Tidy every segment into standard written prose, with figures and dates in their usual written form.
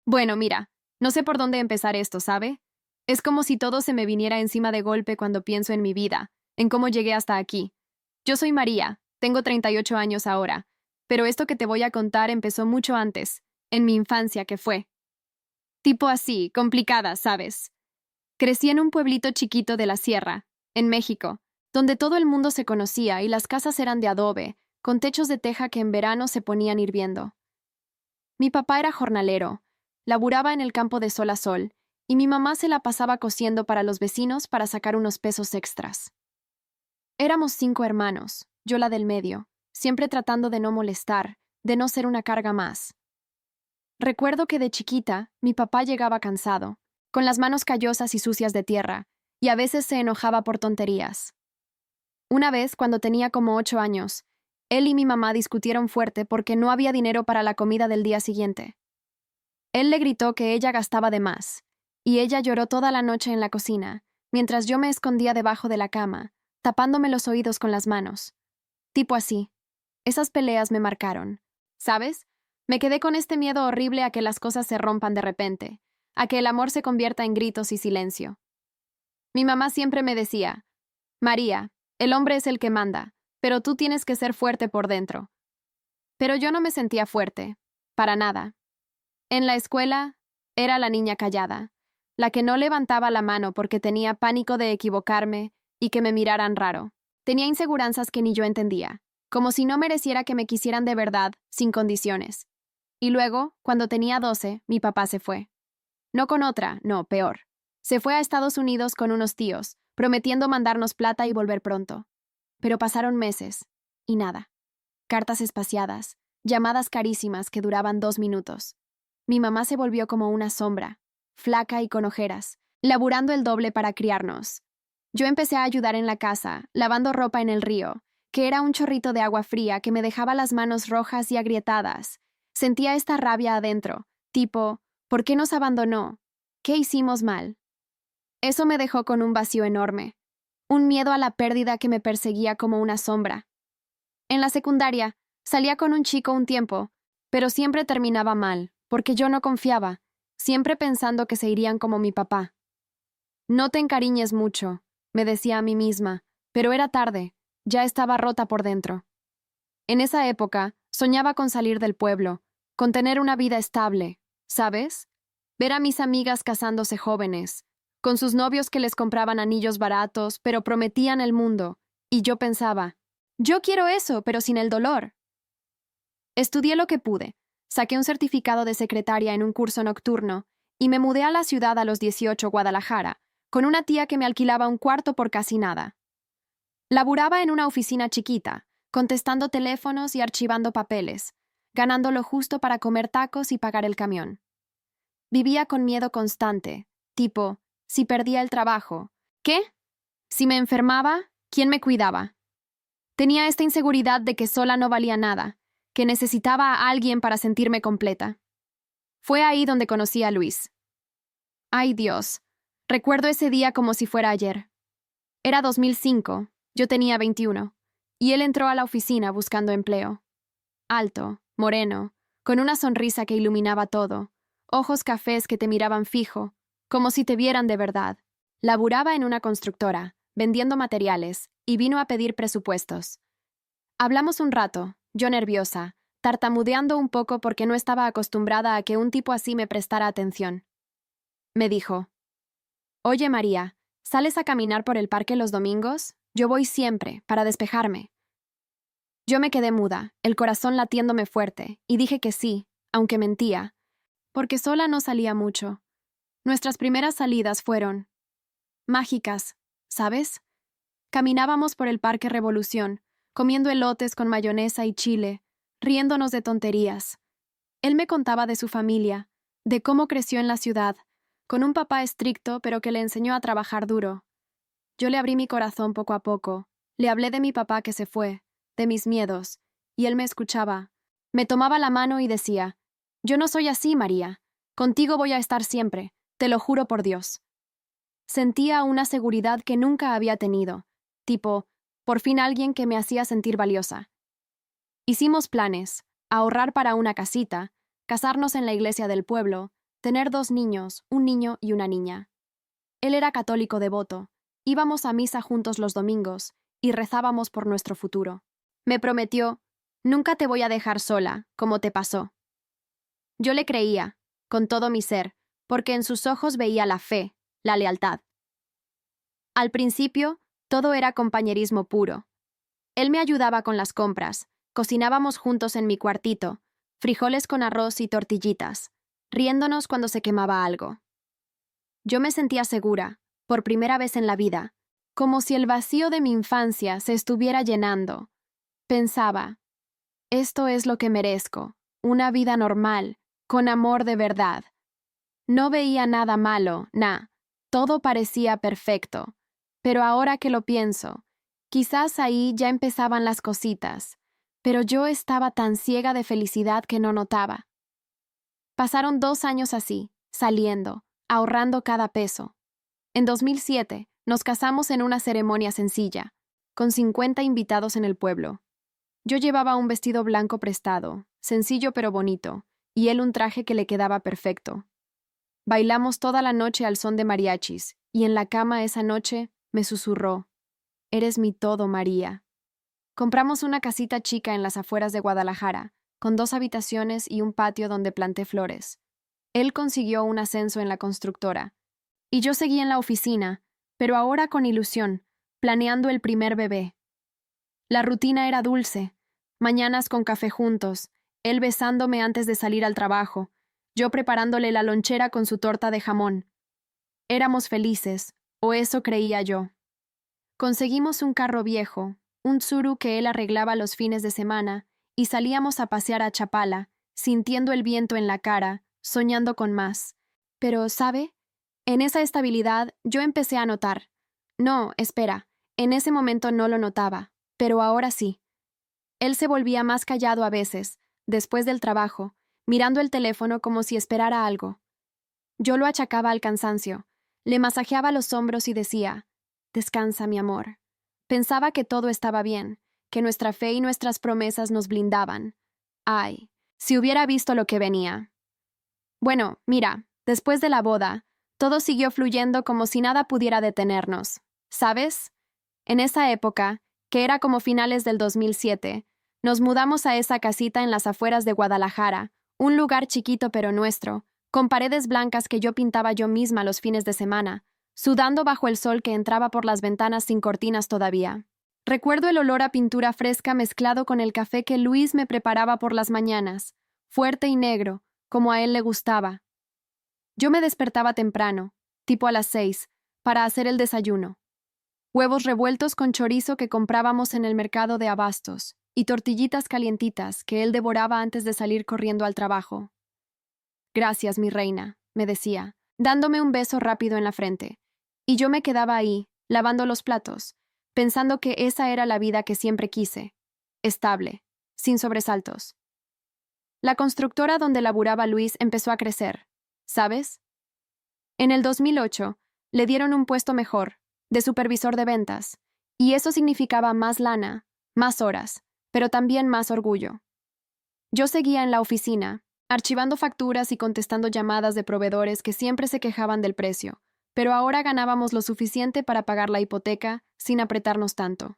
Bueno, mira, no sé por dónde empezar esto, ¿sabe? Es como si todo se me viniera encima de golpe cuando pienso en mi vida, en cómo llegué hasta aquí. Yo soy María, tengo 38 años ahora, pero esto que te voy a contar empezó mucho antes, en mi infancia que fue. Tipo así, complicada, ¿sabes? Crecí en un pueblito chiquito de la sierra, en México, donde todo el mundo se conocía y las casas eran de adobe, con techos de teja que en verano se ponían hirviendo. Mi papá era jornalero, laburaba en el campo de sol a sol, y mi mamá se la pasaba cosiendo para los vecinos para sacar unos pesos extras. Éramos 5 hermanos, yo la del medio, siempre tratando de no molestar, de no ser una carga más. Recuerdo que de chiquita, mi papá llegaba cansado, con las manos callosas y sucias de tierra, y a veces se enojaba por tonterías. Una vez, cuando tenía como 8 años, él y mi mamá discutieron fuerte porque no había dinero para la comida del día siguiente. Él le gritó que ella gastaba de más, y ella lloró toda la noche en la cocina, mientras yo me escondía debajo de la cama, tapándome los oídos con las manos. Tipo así. Esas peleas me marcaron. ¿Sabes? Me quedé con este miedo horrible a que las cosas se rompan de repente, a que el amor se convierta en gritos y silencio. Mi mamá siempre me decía, María, el hombre es el que manda, pero tú tienes que ser fuerte por dentro. Pero yo no me sentía fuerte, para nada. En la escuela, era la niña callada, la que no levantaba la mano porque tenía pánico de equivocarme y que me miraran raro. Tenía inseguranzas que ni yo entendía, como si no mereciera que me quisieran de verdad, sin condiciones. Y luego, cuando tenía 12, mi papá se fue. No con otra, no, peor. Se fue a Estados Unidos con unos tíos, prometiendo mandarnos plata y volver pronto. Pero pasaron meses, y nada. Cartas espaciadas, llamadas carísimas que duraban 2 minutos. Mi mamá se volvió como una sombra, flaca y con ojeras, laburando el doble para criarnos. Yo empecé a ayudar en la casa, lavando ropa en el río, que era un chorrito de agua fría que me dejaba las manos rojas y agrietadas. Sentía esta rabia adentro, tipo, ¿por qué nos abandonó? ¿Qué hicimos mal? Eso me dejó con un vacío enorme, un miedo a la pérdida que me perseguía como una sombra. En la secundaria, salía con un chico un tiempo, pero siempre terminaba mal, porque yo no confiaba, siempre pensando que se irían como mi papá. No te encariñes mucho, me decía a mí misma, pero era tarde, ya estaba rota por dentro. En esa época, soñaba con salir del pueblo, con tener una vida estable, ¿sabes? Ver a mis amigas casándose jóvenes, con sus novios que les compraban anillos baratos, pero prometían el mundo, y yo pensaba, yo quiero eso, pero sin el dolor. Estudié lo que pude, saqué un certificado de secretaria en un curso nocturno, y me mudé a la ciudad a los 18, Guadalajara, con una tía que me alquilaba un cuarto por casi nada. Laburaba en una oficina chiquita, contestando teléfonos y archivando papeles, ganando lo justo para comer tacos y pagar el camión. Vivía con miedo constante, tipo, si perdía el trabajo, ¿qué? Si me enfermaba, ¿quién me cuidaba? Tenía esta inseguridad de que sola no valía nada, que necesitaba a alguien para sentirme completa. Fue ahí donde conocí a Luis. Ay Dios, recuerdo ese día como si fuera ayer. Era 2005, yo tenía 21, y él entró a la oficina buscando empleo. Alto, moreno, con una sonrisa que iluminaba todo, ojos cafés que te miraban fijo, como si te vieran de verdad. Laburaba en una constructora, vendiendo materiales, y vino a pedir presupuestos. Hablamos un rato, yo nerviosa, tartamudeando un poco porque no estaba acostumbrada a que un tipo así me prestara atención. Me dijo, «Oye, María, ¿sales a caminar por el parque los domingos? Yo voy siempre, para despejarme». Yo me quedé muda, el corazón latiéndome fuerte, y dije que sí, aunque mentía, porque sola no salía mucho. Nuestras primeras salidas fueron mágicas, ¿sabes? Caminábamos por el Parque Revolución, comiendo elotes con mayonesa y chile, riéndonos de tonterías. Él me contaba de su familia, de cómo creció en la ciudad, con un papá estricto pero que le enseñó a trabajar duro. Yo le abrí mi corazón poco a poco, le hablé de mi papá que se fue, de mis miedos, y él me escuchaba. Me tomaba la mano y decía, «Yo no soy así, María. Contigo voy a estar siempre, te lo juro por Dios». Sentía una seguridad que nunca había tenido, tipo, por fin alguien que me hacía sentir valiosa. Hicimos planes, ahorrar para una casita, casarnos en la iglesia del pueblo, tener 2 niños, un niño y una niña. Él era católico devoto, íbamos a misa juntos los domingos y rezábamos por nuestro futuro. Me prometió, nunca te voy a dejar sola, como te pasó. Yo le creía, con todo mi ser, porque en sus ojos veía la fe, la lealtad. Al principio, todo era compañerismo puro. Él me ayudaba con las compras, cocinábamos juntos en mi cuartito, frijoles con arroz y tortillitas, riéndonos cuando se quemaba algo. Yo me sentía segura, por primera vez en la vida, como si el vacío de mi infancia se estuviera llenando. Pensaba, esto es lo que merezco, una vida normal, con amor de verdad. No veía nada malo, todo parecía perfecto. Pero ahora que lo pienso, quizás ahí ya empezaban las cositas, pero yo estaba tan ciega de felicidad que no notaba. Pasaron 2 años así, saliendo, ahorrando cada peso. En 2007, nos casamos en una ceremonia sencilla, con 50 invitados en el pueblo. Yo llevaba un vestido blanco prestado, sencillo pero bonito, y él un traje que le quedaba perfecto. Bailamos toda la noche al son de mariachis, y en la cama esa noche me susurró, «Eres mi todo, María». Compramos una casita chica en las afueras de Guadalajara, con 2 habitaciones y un patio donde planté flores. Él consiguió un ascenso en la constructora, y yo seguí en la oficina, pero ahora con ilusión, planeando el primer bebé. La rutina era dulce, mañanas con café juntos, él besándome antes de salir al trabajo, yo preparándole la lonchera con su torta de jamón. Éramos felices, o eso creía yo. Conseguimos un carro viejo, un Tsuru que él arreglaba los fines de semana, y salíamos a pasear a Chapala, sintiendo el viento en la cara, soñando con más. Pero, ¿sabe? En esa estabilidad yo empecé a notar. No, espera, en ese momento no lo notaba, pero ahora sí. Él se volvía más callado a veces, después del trabajo, mirando el teléfono como si esperara algo. Yo lo achacaba al cansancio, le masajeaba los hombros y decía, «Descansa, mi amor». Pensaba que todo estaba bien, que nuestra fe y nuestras promesas nos blindaban. Ay, si hubiera visto lo que venía. Bueno, mira, después de la boda, todo siguió fluyendo como si nada pudiera detenernos. ¿Sabes? En esa época, que era como finales del 2007, nos mudamos a esa casita en las afueras de Guadalajara, un lugar chiquito pero nuestro, con paredes blancas que yo pintaba yo misma los fines de semana, sudando bajo el sol que entraba por las ventanas sin cortinas todavía. Recuerdo el olor a pintura fresca mezclado con el café que Luis me preparaba por las mañanas, fuerte y negro, como a él le gustaba. Yo me despertaba temprano, tipo a las 6, para hacer el desayuno. Huevos revueltos con chorizo que comprábamos en el mercado de abastos, y tortillitas calientitas que él devoraba antes de salir corriendo al trabajo. «Gracias, mi reina», me decía, dándome un beso rápido en la frente. Y yo me quedaba ahí, lavando los platos, pensando que esa era la vida que siempre quise, estable, sin sobresaltos. La constructora donde laburaba Luis empezó a crecer, ¿sabes? En el 2008, le dieron un puesto mejor, de supervisor de ventas, y eso significaba más lana, más horas, pero también más orgullo. Yo seguía en la oficina, archivando facturas y contestando llamadas de proveedores que siempre se quejaban del precio, pero ahora ganábamos lo suficiente para pagar la hipoteca sin apretarnos tanto.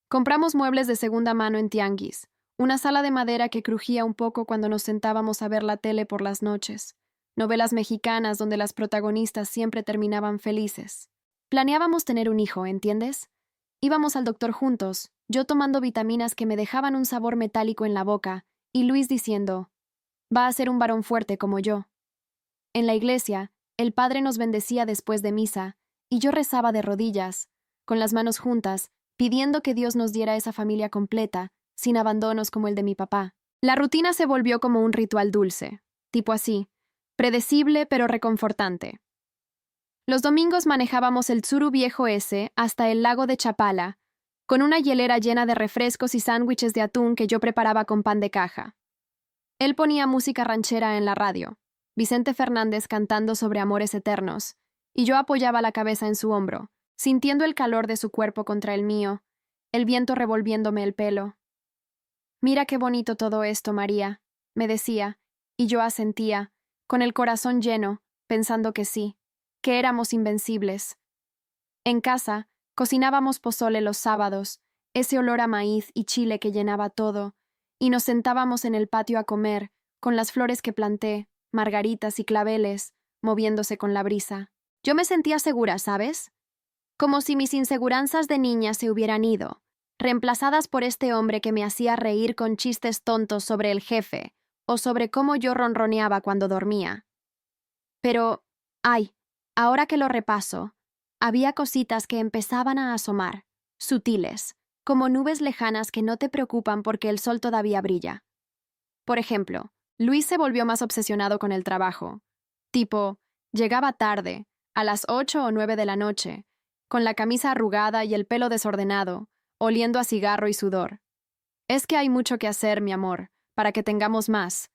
Compramos muebles de segunda mano en Tianguis, una sala de madera que crujía un poco cuando nos sentábamos a ver la tele por las noches, novelas mexicanas donde las protagonistas siempre terminaban felices. Planeábamos tener un hijo, ¿entiendes? Íbamos al doctor juntos, yo tomando vitaminas que me dejaban un sabor metálico en la boca, y Luis diciendo, «Va a ser un varón fuerte como yo». En la iglesia, el padre nos bendecía después de misa, y yo rezaba de rodillas, con las manos juntas, pidiendo que Dios nos diera esa familia completa, sin abandonos como el de mi papá. La rutina se volvió como un ritual dulce, tipo así, predecible pero reconfortante. Los domingos manejábamos el Tsuru viejo ese hasta el lago de Chapala, con una hielera llena de refrescos y sándwiches de atún que yo preparaba con pan de caja. Él ponía música ranchera en la radio, Vicente Fernández cantando sobre amores eternos, y yo apoyaba la cabeza en su hombro, sintiendo el calor de su cuerpo contra el mío, el viento revolviéndome el pelo. «Mira qué bonito todo esto, María», me decía, y yo asentía, con el corazón lleno, pensando que sí, que éramos invencibles. En casa, cocinábamos pozole los sábados, ese olor a maíz y chile que llenaba todo, y nos sentábamos en el patio a comer, con las flores que planté, margaritas y claveles, moviéndose con la brisa. Yo me sentía segura, ¿sabes? Como si mis inseguranzas de niña se hubieran ido, reemplazadas por este hombre que me hacía reír con chistes tontos sobre el jefe o sobre cómo yo ronroneaba cuando dormía. Pero, ay, ahora que lo repaso, había cositas que empezaban a asomar, sutiles, como nubes lejanas que no te preocupan porque el sol todavía brilla. Por ejemplo, Luis se volvió más obsesionado con el trabajo. Tipo, llegaba tarde, a las 8 o 9 de la noche, con la camisa arrugada y el pelo desordenado, oliendo a cigarro y sudor. Es que hay mucho que hacer, mi amor, para que tengamos más,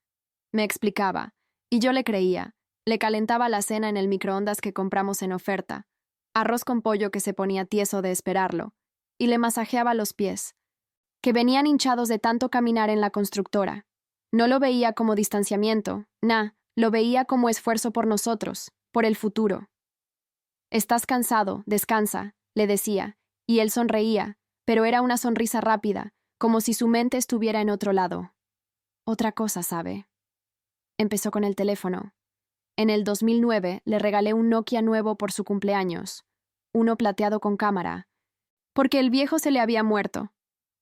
me explicaba, y yo le creía. Le calentaba la cena en el microondas que compramos en oferta, arroz con pollo que se ponía tieso de esperarlo, y le masajeaba los pies, que venían hinchados de tanto caminar en la constructora. No lo veía como distanciamiento, lo veía como esfuerzo por nosotros, por el futuro. Estás cansado, descansa, le decía, y él sonreía, pero era una sonrisa rápida, como si su mente estuviera en otro lado. Otra cosa, ¿sabe? Empezó con el teléfono. En el 2009 le regalé un Nokia nuevo por su cumpleaños, uno plateado con cámara, porque el viejo se le había muerto.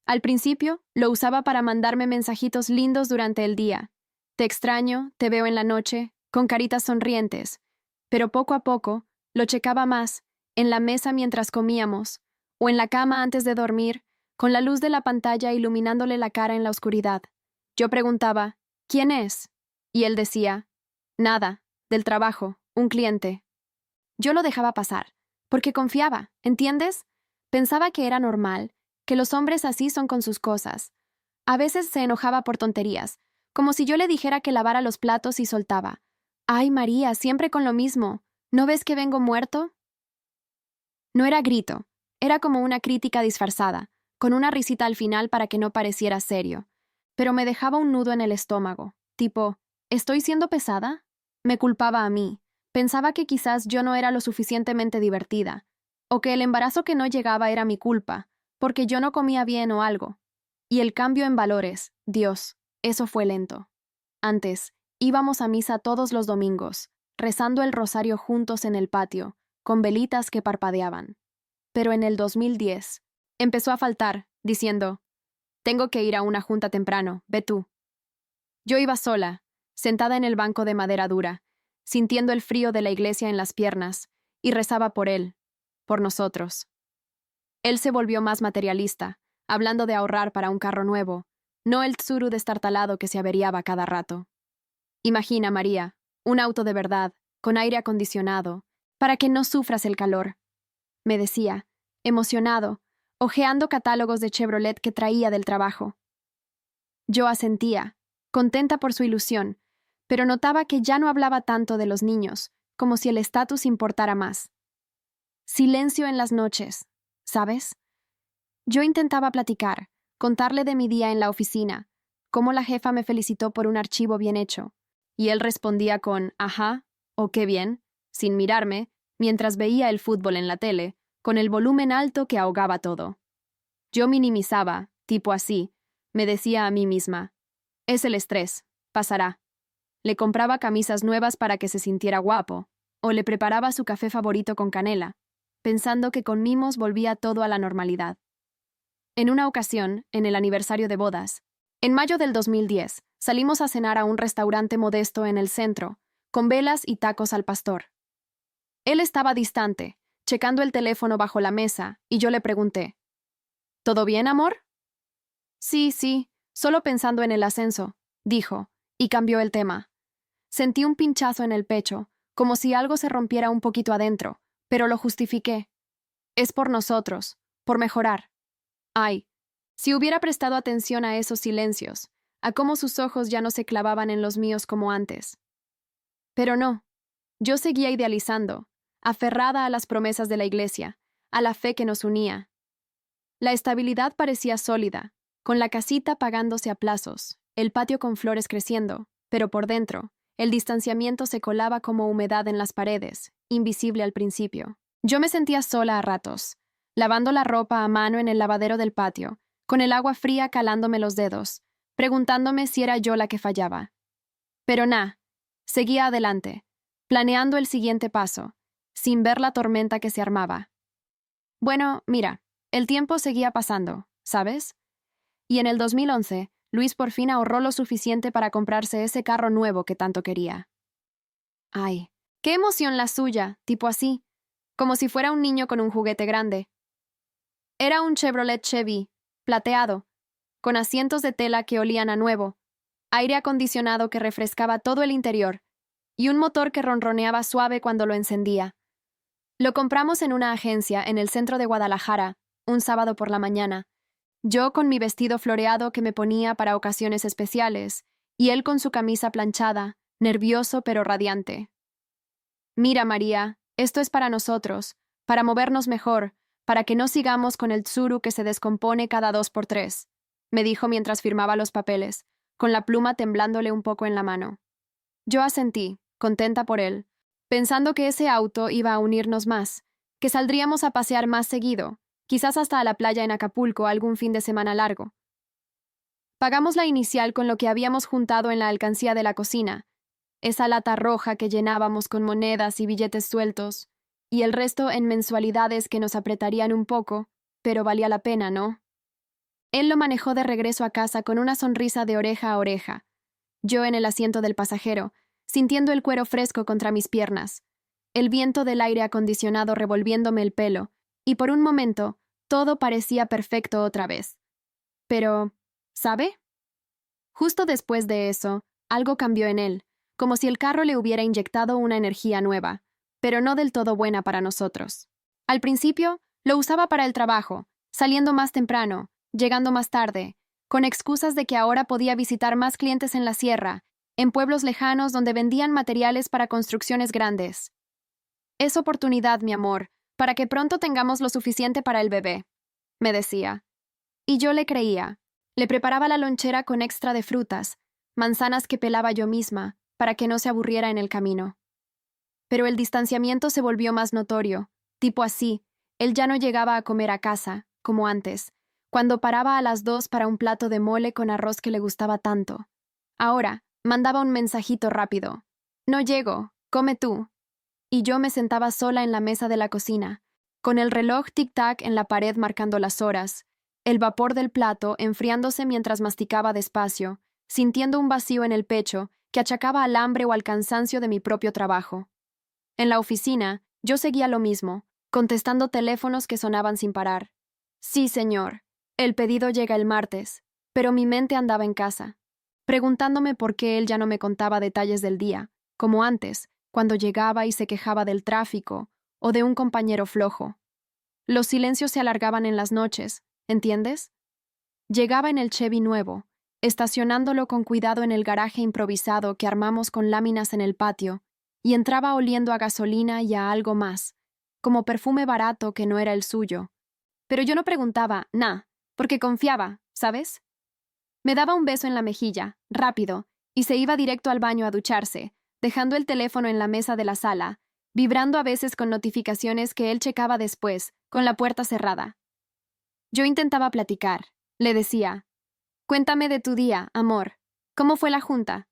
Al principio, lo usaba para mandarme mensajitos lindos durante el día. Te extraño, te veo en la noche, con caritas sonrientes. Pero poco a poco, lo checaba más, en la mesa mientras comíamos, o en la cama antes de dormir, con la luz de la pantalla iluminándole la cara en la oscuridad. Yo preguntaba, ¿quién es? Y él decía, nada, del trabajo, un cliente. Yo lo dejaba pasar, porque confiaba, ¿entiendes? Pensaba que era normal, que los hombres así son con sus cosas. A veces se enojaba por tonterías, como si yo le dijera que lavara los platos y soltaba. Ay, María, siempre con lo mismo. ¿No ves que vengo muerto? No era grito, era como una crítica disfrazada, con una risita al final para que no pareciera serio. Pero me dejaba un nudo en el estómago, tipo, ¿estoy siendo pesada? Me culpaba a mí. Pensaba que quizás yo no era lo suficientemente divertida, o que el embarazo que no llegaba era mi culpa, porque yo no comía bien o algo. Y el cambio en valores, Dios, eso fue lento. Antes, íbamos a misa todos los domingos, rezando el rosario juntos en el patio, con velitas que parpadeaban. Pero en el 2010, empezó a faltar, diciendo, tengo que ir a una junta temprano, ve tú. Yo iba sola, sentada en el banco de madera dura, sintiendo el frío de la iglesia en las piernas, y rezaba por él, por nosotros. Él se volvió más materialista, hablando de ahorrar para un carro nuevo, no el tsuru destartalado que se averiaba cada rato. Imagina, María, un auto de verdad, con aire acondicionado, para que no sufras el calor, me decía, emocionado, hojeando catálogos de Chevrolet que traía del trabajo. Yo asentía, contenta por su ilusión, pero notaba que ya no hablaba tanto de los niños, como si el estatus importara más. Silencio en las noches, ¿sabes? Yo intentaba platicar, contarle de mi día en la oficina, cómo la jefa me felicitó por un archivo bien hecho, y él respondía con ajá, o qué bien, sin mirarme, mientras veía el fútbol en la tele, con el volumen alto que ahogaba todo. Yo minimizaba, tipo así, me decía a mí misma, es el estrés, pasará. Le compraba camisas nuevas para que se sintiera guapo, o le preparaba su café favorito con canela, pensando que con mimos volvía todo a la normalidad. En una ocasión, en el aniversario de bodas, en mayo del 2010, salimos a cenar a un restaurante modesto en el centro, con velas y tacos al pastor. Él estaba distante, checando el teléfono bajo la mesa, y yo le pregunté, ¿todo bien, amor? Sí, solo pensando en el ascenso, dijo, y cambió el tema. Sentí un pinchazo en el pecho, como si algo se rompiera un poquito adentro, pero lo justifiqué. Es por nosotros, por mejorar. Ay, si hubiera prestado atención a esos silencios, a cómo sus ojos ya no se clavaban en los míos como antes. Pero no, yo seguía idealizando, aferrada a las promesas de la iglesia, a la fe que nos unía. La estabilidad parecía sólida, con la casita pagándose a plazos, el patio con flores creciendo, pero por dentro, El distanciamiento se colaba como humedad en las paredes, invisible al principio. Yo me sentía sola a ratos, lavando la ropa a mano en el lavadero del patio, con el agua fría calándome los dedos, preguntándome si era yo la que fallaba. Pero seguía adelante, planeando el siguiente paso, sin ver la tormenta que se armaba. Bueno, mira, el tiempo seguía pasando, ¿sabes? Y en el 2011, Luis por fin ahorró lo suficiente para comprarse ese carro nuevo que tanto quería. Ay, qué emoción la suya, tipo así, como si fuera un niño con un juguete grande. Era un Chevrolet Chevy, plateado, con asientos de tela que olían a nuevo, aire acondicionado que refrescaba todo el interior, y un motor que ronroneaba suave cuando lo encendía. Lo compramos en una agencia en el centro de Guadalajara, un sábado por la mañana, yo con mi vestido floreado que me ponía para ocasiones especiales, y él con su camisa planchada, nervioso pero radiante. Mira, María, esto es para nosotros, para movernos mejor, para que no sigamos con el tsuru que se descompone cada 2 por 3, me dijo mientras firmaba los papeles, con la pluma temblándole un poco en la mano. Yo asentí, contenta por él, pensando que ese auto iba a unirnos más, que saldríamos a pasear más seguido, quizás hasta a la playa en Acapulco algún fin de semana largo. Pagamos la inicial con lo que habíamos juntado en la alcancía de la cocina, esa lata roja que llenábamos con monedas y billetes sueltos, y el resto en mensualidades que nos apretarían un poco, pero valía la pena, ¿no? Él lo manejó de regreso a casa con una sonrisa de oreja a oreja, yo en el asiento del pasajero, sintiendo el cuero fresco contra mis piernas, el viento del aire acondicionado revolviéndome el pelo, y por un momento todo parecía perfecto otra vez. Pero, ¿sabe? Justo después de eso, algo cambió en él, como si el carro le hubiera inyectado una energía nueva, pero no del todo buena para nosotros. Al principio, lo usaba para el trabajo, saliendo más temprano, llegando más tarde, con excusas de que ahora podía visitar más clientes en la sierra, en pueblos lejanos donde vendían materiales para construcciones grandes. Es oportunidad, mi amor, para que pronto tengamos lo suficiente para el bebé, me decía. Y yo le creía. Le preparaba la lonchera con extra de frutas, manzanas que pelaba yo misma, para que no se aburriera en el camino. Pero el distanciamiento se volvió más notorio, tipo así, él ya no llegaba a comer a casa, como antes, cuando paraba a las 2 para un plato de mole con arroz que le gustaba tanto. Ahora, mandaba un mensajito rápido. No llego, come tú. Y yo me sentaba sola en la mesa de la cocina, con el reloj tic-tac en la pared marcando las horas, el vapor del plato enfriándose mientras masticaba despacio, sintiendo un vacío en el pecho que achacaba al hambre o al cansancio de mi propio trabajo. En la oficina, yo seguía lo mismo, contestando teléfonos que sonaban sin parar. Sí, señor, el pedido llega el martes, pero mi mente andaba en casa, preguntándome por qué él ya no me contaba detalles del día, como antes, cuando llegaba y se quejaba del tráfico o de un compañero flojo. Los silencios se alargaban en las noches, ¿entiendes? Llegaba en el Chevy nuevo, estacionándolo con cuidado en el garaje improvisado que armamos con láminas en el patio, y entraba oliendo a gasolina y a algo más, como perfume barato que no era el suyo. Pero yo no preguntaba, porque confiaba, ¿sabes? Me daba un beso en la mejilla, rápido, y se iba directo al baño a ducharse, dejando el teléfono en la mesa de la sala, vibrando a veces con notificaciones que él checaba después, con la puerta cerrada. Yo intentaba platicar. Le decía, «Cuéntame de tu día, amor. ¿Cómo fue la junta?»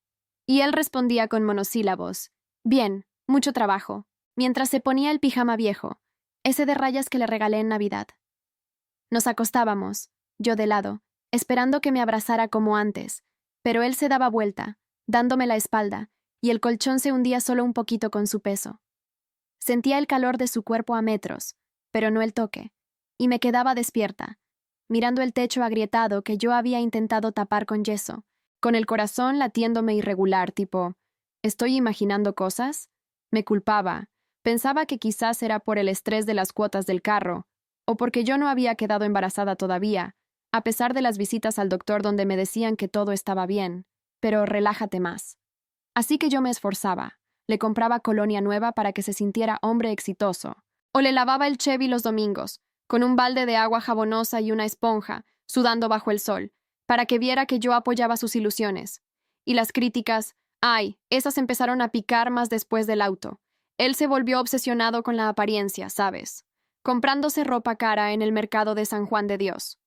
Y él respondía con monosílabos, «Bien, mucho trabajo», mientras se ponía el pijama viejo, ese de rayas que le regalé en Navidad. Nos acostábamos, yo de lado, esperando que me abrazara como antes, pero él se daba vuelta, dándome la espalda, y el colchón se hundía solo un poquito con su peso. Sentía el calor de su cuerpo a metros, pero no el toque, y me quedaba despierta, mirando el techo agrietado que yo había intentado tapar con yeso, con el corazón latiéndome irregular, tipo, ¿estoy imaginando cosas? Me culpaba, pensaba que quizás era por el estrés de las cuotas del carro, o porque yo no había quedado embarazada todavía, a pesar de las visitas al doctor donde me decían que todo estaba bien, pero relájate más. Así que yo me esforzaba, le compraba colonia nueva para que se sintiera hombre exitoso, o le lavaba el Chevy los domingos, con un balde de agua jabonosa y una esponja, sudando bajo el sol, para que viera que yo apoyaba sus ilusiones. Y las críticas, Ay, esas empezaron a picar más después del auto. Él se volvió obsesionado con la apariencia, ¿sabes? Comprándose ropa cara en el mercado de San Juan de Dios.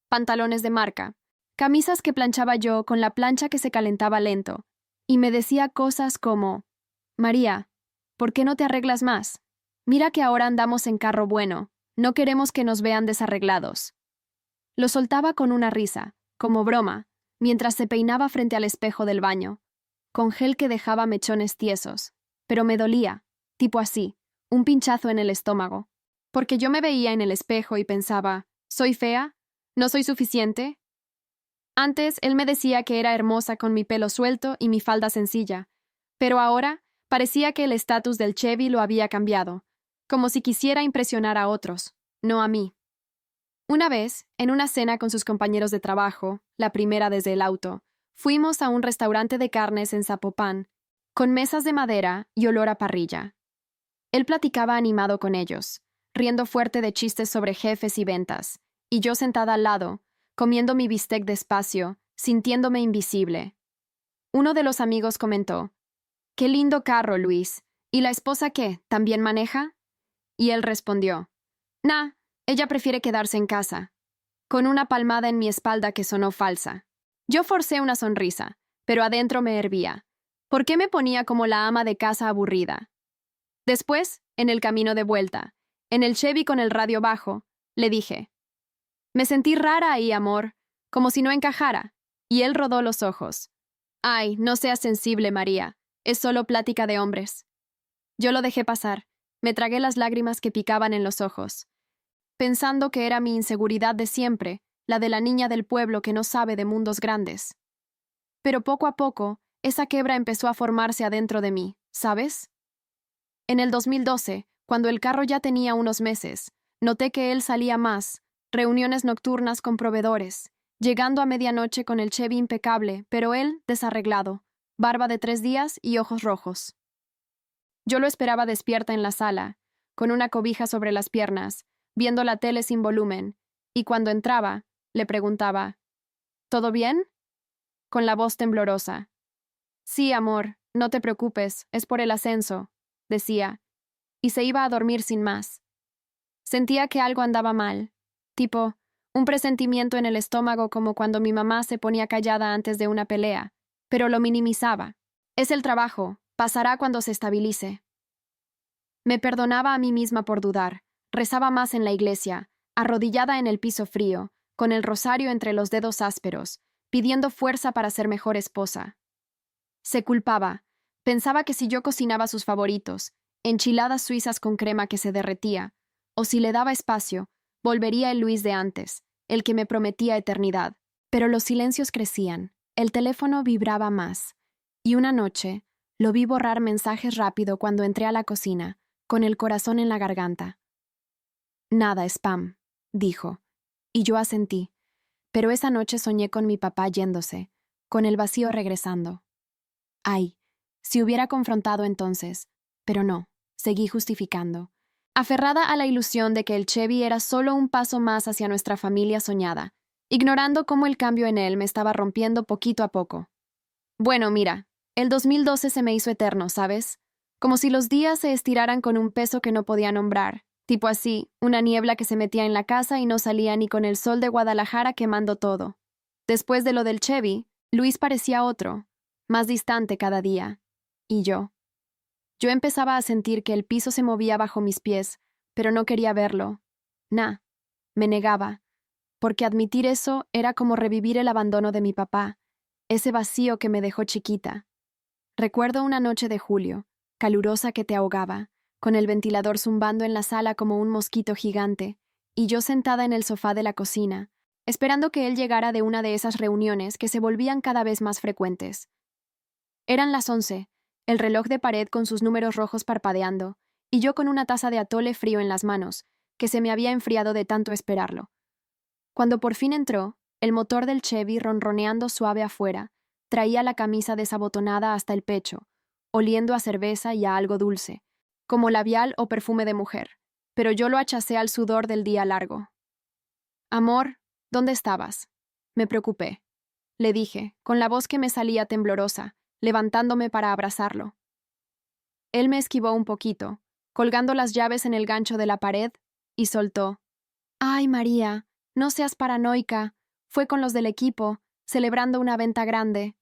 Pantalones de marca, camisas que planchaba yo con la plancha que se calentaba lento, y me decía cosas como, María, ¿por qué no te arreglas más? Mira que ahora andamos en carro bueno, no queremos que nos vean desarreglados. Lo soltaba con una risa, como broma, mientras se peinaba frente al espejo del baño, con gel que dejaba mechones tiesos, pero me dolía, tipo así, un pinchazo en el estómago, porque yo me veía en el espejo y pensaba, ¿soy fea? ¿No soy suficiente? Antes él me decía que era hermosa con mi pelo suelto y mi falda sencilla, pero ahora parecía que el estatus del Chevy lo había cambiado, como si quisiera impresionar a otros, no a mí. Una vez, en una cena con sus compañeros de trabajo, la primera desde el auto, fuimos a un restaurante de carnes en Zapopan, con mesas de madera y olor a parrilla. Él platicaba animado con ellos, riendo fuerte de chistes sobre jefes y ventas, y yo sentada al lado, comiendo mi bistec despacio, sintiéndome invisible. Uno de los amigos comentó, «Qué lindo carro, Luis. ¿Y la esposa qué? ¿También maneja?» Y él respondió, «Nah, ella prefiere quedarse en casa», con una palmada en mi espalda que sonó falsa. Yo forcé una sonrisa, pero adentro me hervía. ¿Por qué me ponía como la ama de casa aburrida? Después, en el camino de vuelta, en el Chevy con el radio bajo, le dije, «Me sentí rara ahí, amor, como si no encajara», y él rodó los ojos. «Ay, no seas sensible, María, es solo plática de hombres». Yo lo dejé pasar, me tragué las lágrimas que picaban en los ojos, pensando que era mi inseguridad de siempre, la de la niña del pueblo que no sabe de mundos grandes. Pero poco a poco, esa quebra empezó a formarse adentro de mí, ¿sabes? En el 2012, cuando el carro ya tenía unos meses, noté que él salía más, reuniones nocturnas con proveedores, llegando a medianoche con el Chevy impecable, pero él desarreglado, barba de 3 días y ojos rojos. Yo lo esperaba despierta en la sala, con una cobija sobre las piernas, viendo la tele sin volumen, y cuando entraba, le preguntaba, ¿todo bien? Con la voz temblorosa. Sí, amor, no te preocupes, es por el ascenso, decía, y se iba a dormir sin más. Sentía que algo andaba mal, tipo, un presentimiento en el estómago como cuando mi mamá se ponía callada antes de una pelea, pero lo minimizaba. Es el trabajo, pasará cuando se estabilice. Me perdonaba a mí misma por dudar, rezaba más en la iglesia, arrodillada en el piso frío, con el rosario entre los dedos ásperos, pidiendo fuerza para ser mejor esposa. Se culpaba, pensaba que si yo cocinaba sus favoritos, enchiladas suizas con crema que se derretía, o si le daba espacio, volvería el Luis de antes, el que me prometía eternidad. Pero los silencios crecían, el teléfono vibraba más, y una noche lo vi borrar mensajes rápido cuando entré a la cocina, con el corazón en la garganta. Nada, spam, dijo, y yo asentí, pero esa noche soñé con mi papá yéndose, con el vacío regresando. Ay, si hubiera confrontado entonces, pero no, seguí justificando, aferrada a la ilusión de que el Chevy era solo un paso más hacia nuestra familia soñada, ignorando cómo el cambio en él me estaba rompiendo poquito a poco. Bueno, mira, el 2012 se me hizo eterno, ¿sabes? Como si los días se estiraran con un peso que no podía nombrar, tipo así, una niebla que se metía en la casa y no salía ni con el sol de Guadalajara quemando todo. Después de lo del Chevy, Luis parecía otro, más distante cada día. Y yo. Yo empezaba a sentir que el piso se movía bajo mis pies, pero no quería verlo. Me negaba, porque admitir eso era como revivir el abandono de mi papá, ese vacío que me dejó chiquita. Recuerdo una noche de julio, calurosa que te ahogaba, con el ventilador zumbando en la sala como un mosquito gigante, y yo sentada en el sofá de la cocina, esperando que él llegara de una de esas reuniones que se volvían cada vez más frecuentes. Eran las 11, el reloj de pared con sus números rojos parpadeando, y yo con una taza de atole frío en las manos, que se me había enfriado de tanto esperarlo. Cuando por fin entró, el motor del Chevy ronroneando suave afuera, traía la camisa desabotonada hasta el pecho, oliendo a cerveza y a algo dulce, como labial o perfume de mujer, pero yo lo achacé al sudor del día largo. Amor, ¿dónde estabas? Me preocupé. Le dije, con la voz que me salía temblorosa, levantándome para abrazarlo. Él me esquivó un poquito, colgando las llaves en el gancho de la pared, y soltó. «Ay, María, no seas paranoica. Fue con los del equipo, celebrando una venta grande».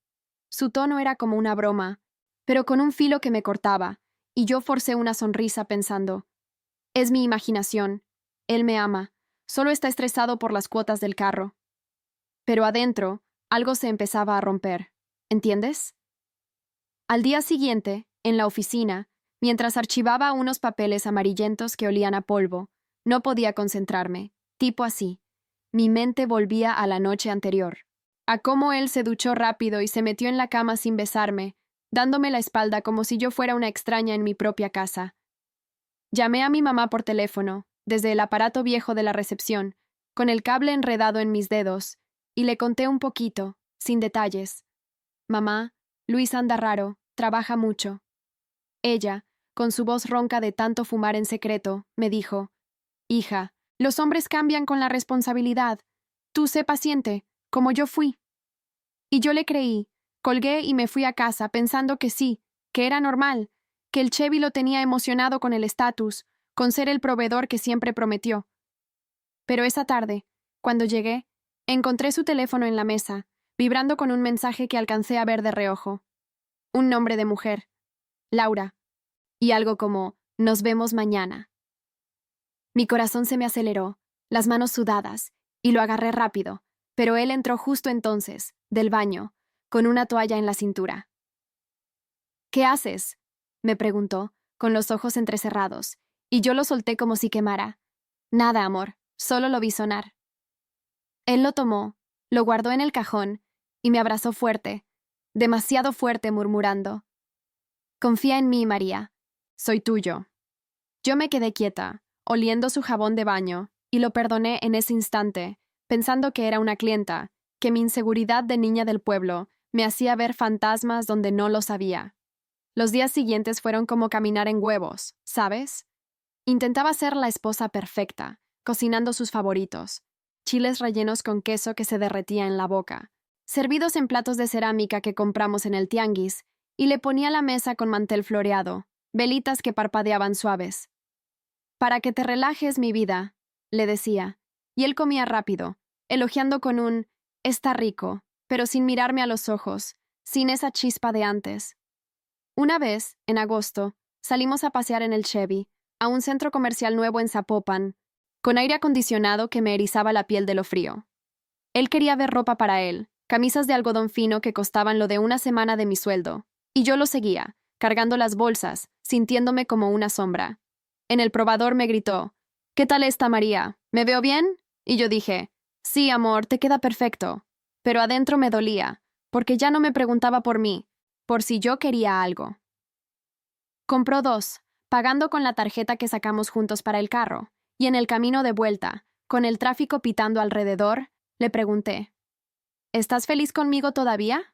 Su tono era como una broma, pero con un filo que me cortaba, y yo forcé una sonrisa pensando, es mi imaginación, él me ama, solo está estresado por las cuotas del carro. Pero adentro, algo se empezaba a romper, ¿entiendes? Al día siguiente, en la oficina, mientras archivaba unos papeles amarillentos que olían a polvo, no podía concentrarme, tipo así. Mi mente volvía a la noche anterior, a cómo él se duchó rápido y se metió en la cama sin besarme, dándome la espalda como si yo fuera una extraña en mi propia casa. Llamé a mi mamá por teléfono, desde el aparato viejo de la recepción, con el cable enredado en mis dedos, y le conté un poquito, sin detalles. Mamá, Luis anda raro, trabaja mucho. Ella, con su voz ronca de tanto fumar en secreto, me dijo, hija, los hombres cambian con la responsabilidad. Tú sé paciente, como yo fui. Y yo le creí, colgué y me fui a casa pensando que sí, que era normal, que el Chevy lo tenía emocionado con el estatus, con ser el proveedor que siempre prometió. Pero esa tarde, cuando llegué, encontré su teléfono en la mesa, vibrando con un mensaje que alcancé a ver de reojo. Un nombre de mujer, Laura, y algo como, nos vemos mañana. Mi corazón se me aceleró, las manos sudadas, y lo agarré rápido, pero él entró justo entonces, del baño, con una toalla en la cintura. ¿Qué haces?, me preguntó, con los ojos entrecerrados, y yo lo solté como si quemara. Nada, amor, solo lo vi sonar. Él lo tomó, lo guardó en el cajón, y me abrazó fuerte, demasiado fuerte, murmurando. Confía en mí, María. Soy tuyo. Yo me quedé quieta, oliendo su jabón de baño, y lo perdoné en ese instante, pensando que era una clienta, que mi inseguridad de niña del pueblo me hacía ver fantasmas donde no los había. Los días siguientes fueron como caminar en huevos, ¿sabes? Intentaba ser la esposa perfecta, cocinando sus favoritos, chiles rellenos con queso que se derretía en la boca, servidos en platos de cerámica que compramos en el tianguis, y le ponía la mesa con mantel floreado, velitas que parpadeaban suaves. Para que te relajes, mi vida, le decía, y él comía rápido, elogiando con un «está rico», pero sin mirarme a los ojos, sin esa chispa de antes. Una vez, en agosto, salimos a pasear en el Chevy, a un centro comercial nuevo en Zapopan, con aire acondicionado que me erizaba la piel de lo frío. Él quería ver ropa para él, camisas de algodón fino que costaban lo de una semana de mi sueldo, y yo lo seguía, cargando las bolsas, sintiéndome como una sombra. En el probador me gritó, «¿Qué tal está, María? ¿Me veo bien?» Y yo dije, «Sí, amor, te queda perfecto». Pero adentro me dolía, porque ya no me preguntaba por mí, por si yo quería algo. Compró 2, pagando con la tarjeta que sacamos juntos para el carro, y en el camino de vuelta, con el tráfico pitando alrededor, le pregunté, ¿estás feliz conmigo todavía?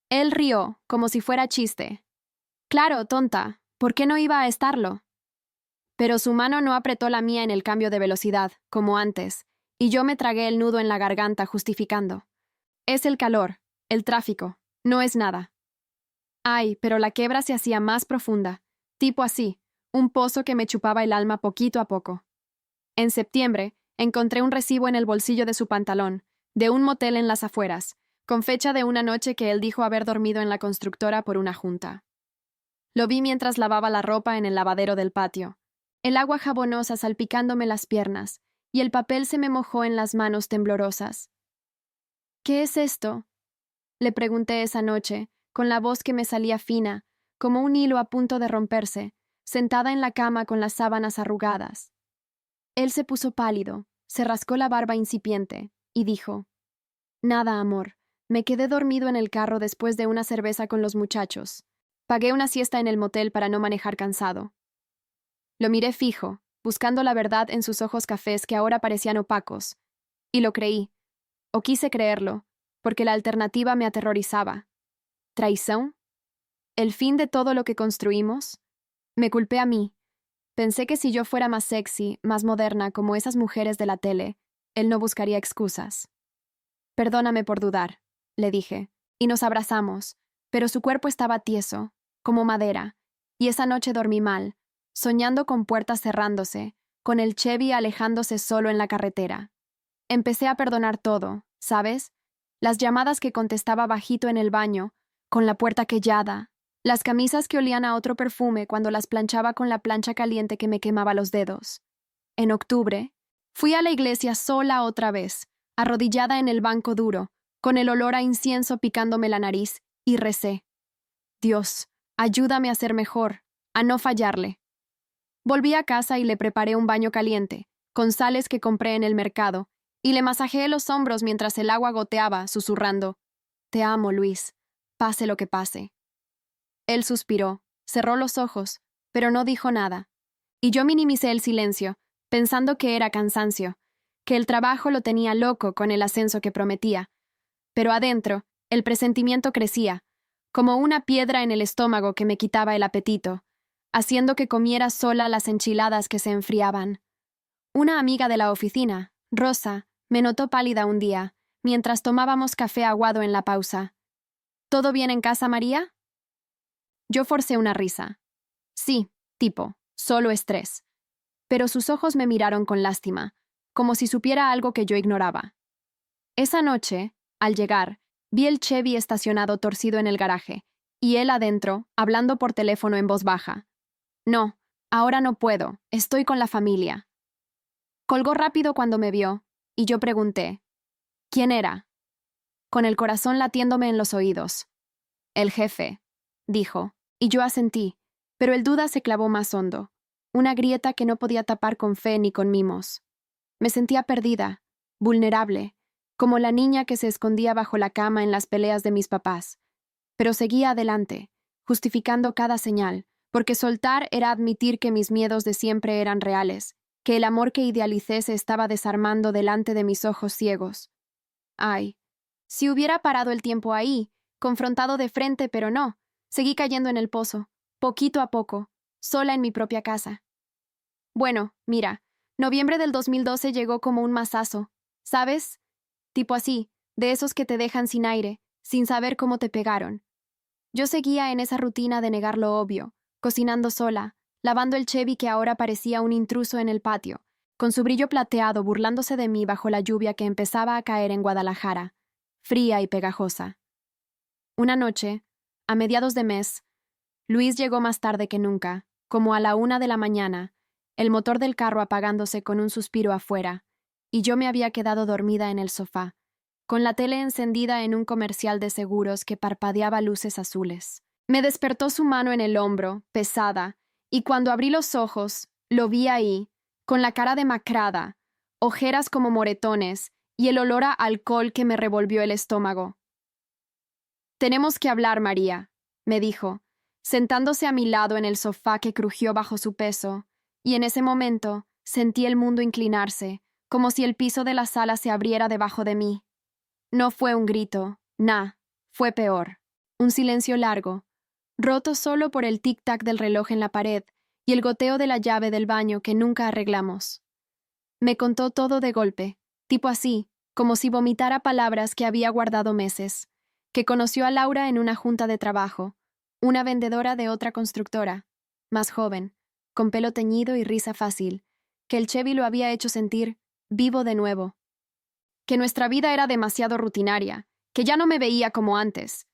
Él rió, como si fuera chiste. Claro, tonta, ¿por qué no iba a estarlo? Pero su mano no apretó la mía en el cambio de velocidad, como antes, y yo me tragué el nudo en la garganta justificando. Es el calor, el tráfico, no es nada. Ay, pero la quebra se hacía más profunda, tipo así, un pozo que me chupaba el alma poquito a poco. En septiembre, encontré un recibo en el bolsillo de su pantalón, de un motel en las afueras, con fecha de una noche que él dijo haber dormido en la constructora por una junta. Lo vi mientras lavaba la ropa en el lavadero del patio, el agua jabonosa salpicándome las piernas, y el papel se me mojó en las manos temblorosas. ¿Qué es esto?, le pregunté esa noche, con la voz que me salía fina, como un hilo a punto de romperse, sentada en la cama con las sábanas arrugadas. Él se puso pálido, se rascó la barba incipiente, y dijo, «Nada, amor, me quedé dormido en el carro después de una cerveza con los muchachos. Pagué una siesta en el motel para no manejar cansado». Lo miré fijo, buscando la verdad en sus ojos cafés que ahora parecían opacos, y lo creí, o quise creerlo, porque la alternativa me aterrorizaba. ¿Traición? ¿El fin de todo lo que construimos? Me culpé a mí. Pensé que si yo fuera más sexy, más moderna como esas mujeres de la tele, él no buscaría excusas. Perdóname por dudar, le dije, y nos abrazamos, pero su cuerpo estaba tieso, como madera, y esa noche dormí mal, soñando con puertas cerrándose, con el Chevy alejándose solo en la carretera. Empecé a perdonar todo, ¿sabes? Las llamadas que contestaba bajito en el baño, con la puerta quellada, las camisas que olían a otro perfume cuando las planchaba con la plancha caliente que me quemaba los dedos. En octubre, fui a la iglesia sola otra vez, arrodillada en el banco duro, con el olor a incienso picándome la nariz, y recé: Dios, ayúdame a ser mejor, a no fallarle. Volví a casa y le preparé un baño caliente, con sales que compré en el mercado, y le masajeé los hombros mientras el agua goteaba, susurrando: Te amo, Luis, pase lo que pase. Él suspiró, cerró los ojos, pero no dijo nada, y yo minimicé el silencio, pensando que era cansancio, que el trabajo lo tenía loco con el ascenso que prometía. Pero adentro, el presentimiento crecía, como una piedra en el estómago que me quitaba el apetito, haciendo que comiera sola las enchiladas que se enfriaban. Una amiga de la oficina, Rosa, me notó pálida un día, mientras tomábamos café aguado en la pausa. ¿Todo bien en casa, María? Yo forcé una risa. Sí, tipo, solo estrés. Pero sus ojos me miraron con lástima, como si supiera algo que yo ignoraba. Esa noche, al llegar, vi el Chevy estacionado torcido en el garaje, y él adentro, hablando por teléfono en voz baja. No, ahora no puedo, estoy con la familia. Colgó rápido cuando me vio, y yo pregunté: ¿quién era? Con el corazón latiéndome en los oídos. El jefe, dijo, y yo asentí, pero el duda se clavó más hondo, una grieta que no podía tapar con fe ni con mimos. Me sentía perdida, vulnerable, como la niña que se escondía bajo la cama en las peleas de mis papás. Pero seguía adelante, justificando cada señal, porque soltar era admitir que mis miedos de siempre eran reales, que el amor que idealicé se estaba desarmando delante de mis ojos ciegos. Ay, si hubiera parado el tiempo ahí, confrontado de frente, pero no, seguí cayendo en el pozo, poquito a poco, sola en mi propia casa. Bueno, mira, noviembre del 2012 llegó como un mazazo, ¿sabes? Tipo así, de esos que te dejan sin aire, sin saber cómo te pegaron. Yo seguía en esa rutina de negar lo obvio, cocinando sola, lavando el Chevy que ahora parecía un intruso en el patio, con su brillo plateado burlándose de mí bajo la lluvia que empezaba a caer en Guadalajara, fría y pegajosa. Una noche, a mediados de mes, Luis llegó más tarde que nunca, como a la 1 de la mañana, el motor del carro apagándose con un suspiro afuera, y yo me había quedado dormida en el sofá, con la tele encendida en un comercial de seguros que parpadeaba luces azules. Me despertó su mano en el hombro, pesada, y cuando abrí los ojos, lo vi ahí, con la cara demacrada, ojeras como moretones, y el olor a alcohol que me revolvió el estómago. «Tenemos que hablar, María», me dijo, sentándose a mi lado en el sofá que crujió bajo su peso, y en ese momento sentí el mundo inclinarse, como si el piso de la sala se abriera debajo de mí. No fue un grito, fue peor. Un silencio largo, roto solo por el tic-tac del reloj en la pared y el goteo de la llave del baño que nunca arreglamos. Me contó todo de golpe, tipo así, como si vomitara palabras que había guardado meses, que conoció a Laura en una junta de trabajo, una vendedora de otra constructora, más joven, con pelo teñido y risa fácil, que el Chevy lo había hecho sentir vivo de nuevo. Que nuestra vida era demasiado rutinaria, que ya no me veía como antes.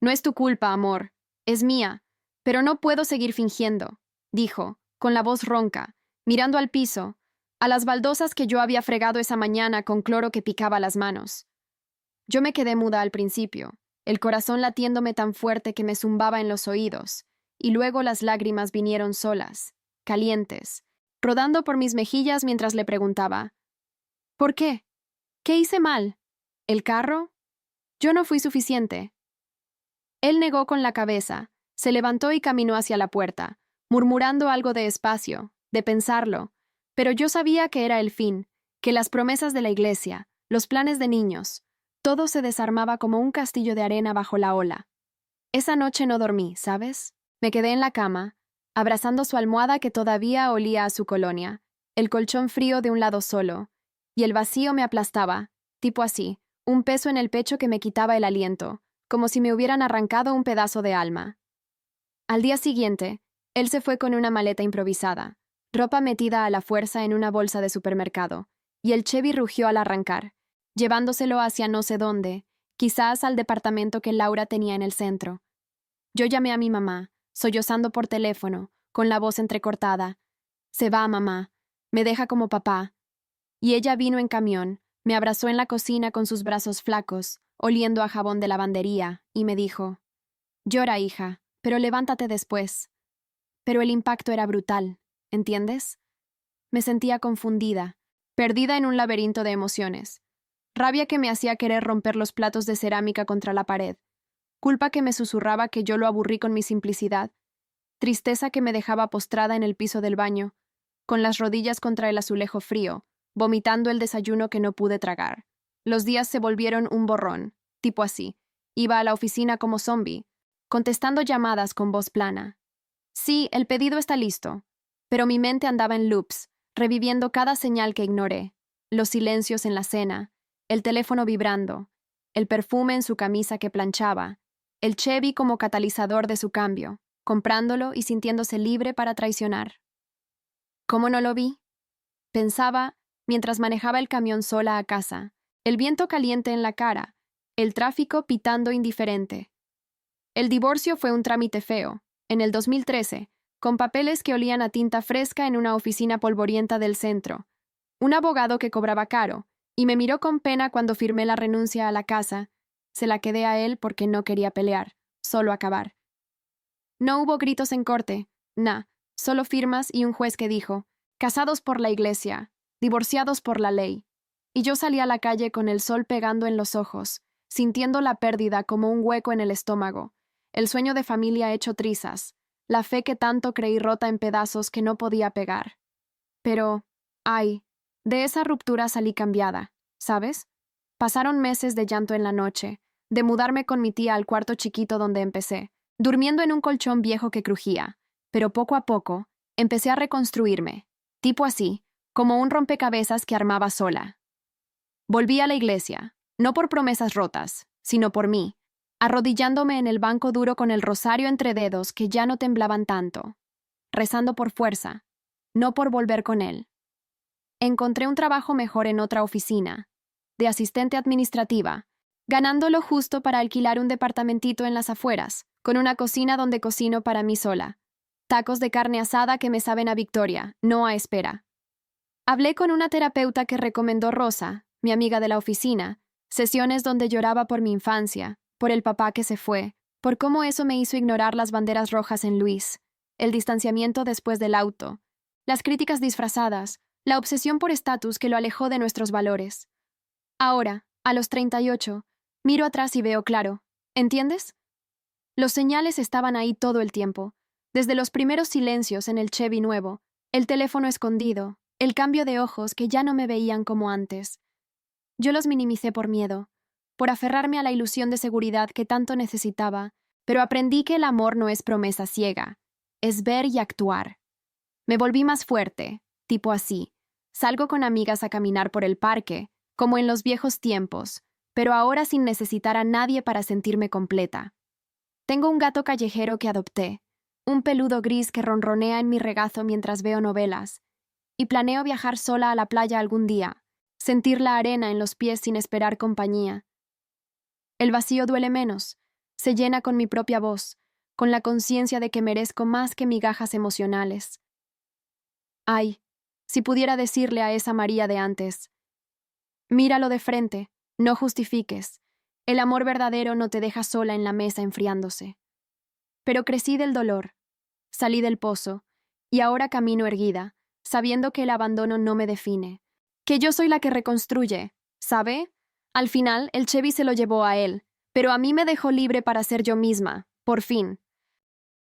No es tu culpa, amor, es mía, pero no puedo seguir fingiendo, dijo, con la voz ronca, mirando al piso, a las baldosas que yo había fregado esa mañana con cloro que picaba las manos. Yo me quedé muda al principio, el corazón latiéndome tan fuerte que me zumbaba en los oídos, y luego las lágrimas vinieron solas, calientes, rodando por mis mejillas mientras le preguntaba: ¿por qué? ¿Qué hice mal? ¿El carro? Yo no fui suficiente. Él negó con la cabeza, se levantó y caminó hacia la puerta, murmurando algo de espacio, de pensarlo, pero yo sabía que era el fin, que las promesas de la iglesia, los planes de niños, todo se desarmaba como un castillo de arena bajo la ola. Esa noche no dormí, ¿sabes? Me quedé en la cama, abrazando su almohada que todavía olía a su colonia, el colchón frío de un lado solo, y el vacío me aplastaba, tipo así, un peso en el pecho que me quitaba el aliento, como si me hubieran arrancado un pedazo de alma. Al día siguiente, él se fue con una maleta improvisada, ropa metida a la fuerza en una bolsa de supermercado, y el Chevy rugió al arrancar, llevándoselo hacia no sé dónde, quizás al departamento que Laura tenía en el centro. Yo llamé a mi mamá, sollozando por teléfono, con la voz entrecortada. Se va, mamá. Me deja como papá. Y ella vino en camión, me abrazó en la cocina con sus brazos flacos, oliendo a jabón de lavandería, y me dijo: llora, hija, pero levántate después. Pero el impacto era brutal, ¿entiendes? Me sentía confundida, perdida en un laberinto de emociones. Rabia que me hacía querer romper los platos de cerámica contra la pared. Culpa que me susurraba que yo lo aburrí con mi simplicidad. Tristeza que me dejaba postrada en el piso del baño, con las rodillas contra el azulejo frío, vomitando el desayuno que no pude tragar. Los días se volvieron un borrón, tipo así. Iba a la oficina como zombie, contestando llamadas con voz plana. Sí, el pedido está listo. Pero mi mente andaba en loops, reviviendo cada señal que ignoré. Los silencios en la cena, el teléfono vibrando, el perfume en su camisa que planchaba, el Chevy como catalizador de su cambio, comprándolo y sintiéndose libre para traicionar. ¿Cómo no lo vi? Pensaba mientras manejaba el camión sola a casa, el viento caliente en la cara, el tráfico pitando indiferente. El divorcio fue un trámite feo, en el 2013, con papeles que olían a tinta fresca en una oficina polvorienta del centro. Un abogado que cobraba caro, y me miró con pena cuando firmé la renuncia a la casa. Se la quedé a él porque no quería pelear, solo acabar. No hubo gritos en corte, solo firmas y un juez que dijo: casados por la iglesia, divorciados por la ley. Y yo salí a la calle con el sol pegando en los ojos, sintiendo la pérdida como un hueco en el estómago, el sueño de familia hecho trizas, la fe que tanto creí rota en pedazos que no podía pegar. Pero, de esa ruptura salí cambiada, ¿sabes? Pasaron meses de llanto en la noche, de mudarme con mi tía al cuarto chiquito donde empecé, durmiendo en un colchón viejo que crujía, pero poco a poco empecé a reconstruirme, tipo así, como un rompecabezas que armaba sola. Volví a la iglesia, no por promesas rotas, sino por mí, arrodillándome en el banco duro con el rosario entre dedos que ya no temblaban tanto, rezando por fuerza, no por volver con él. Encontré un trabajo mejor en otra oficina, de asistente administrativa, ganando lo justo para alquilar un departamentito en las afueras, con una cocina donde cocino para mí sola. Tacos de carne asada que me saben a victoria, no a espera. Hablé con una terapeuta que recomendó Rosa, mi amiga de la oficina, sesiones donde lloraba por mi infancia, por el papá que se fue, por cómo eso me hizo ignorar las banderas rojas en Luis, el distanciamiento después del auto, las críticas disfrazadas, la obsesión por estatus que lo alejó de nuestros valores. Ahora, a los 38, miro atrás y veo claro, ¿entiendes? Los señales estaban ahí todo el tiempo, desde los primeros silencios en el Chevy nuevo, el teléfono escondido, el cambio de ojos que ya no me veían como antes. Yo los minimicé por miedo, por aferrarme a la ilusión de seguridad que tanto necesitaba, pero aprendí que el amor no es promesa ciega, es ver y actuar. Me volví más fuerte, tipo así. Salgo con amigas a caminar por el parque, como en los viejos tiempos, pero ahora sin necesitar a nadie para sentirme completa. Tengo un gato callejero que adopté, un peludo gris que ronronea en mi regazo mientras veo novelas, y planeo viajar sola a la playa algún día, sentir la arena en los pies sin esperar compañía. El vacío duele menos, se llena con mi propia voz, con la conciencia de que merezco más que migajas emocionales. Si pudiera decirle a esa María de antes: míralo de frente, no justifiques, el amor verdadero no te deja sola en la mesa enfriándose. Pero crecí del dolor, salí del pozo, y ahora camino erguida, sabiendo que el abandono no me define, que yo soy la que reconstruye, ¿sabe? Al final, el Chevy se lo llevó a él, pero a mí me dejó libre para ser yo misma, por fin.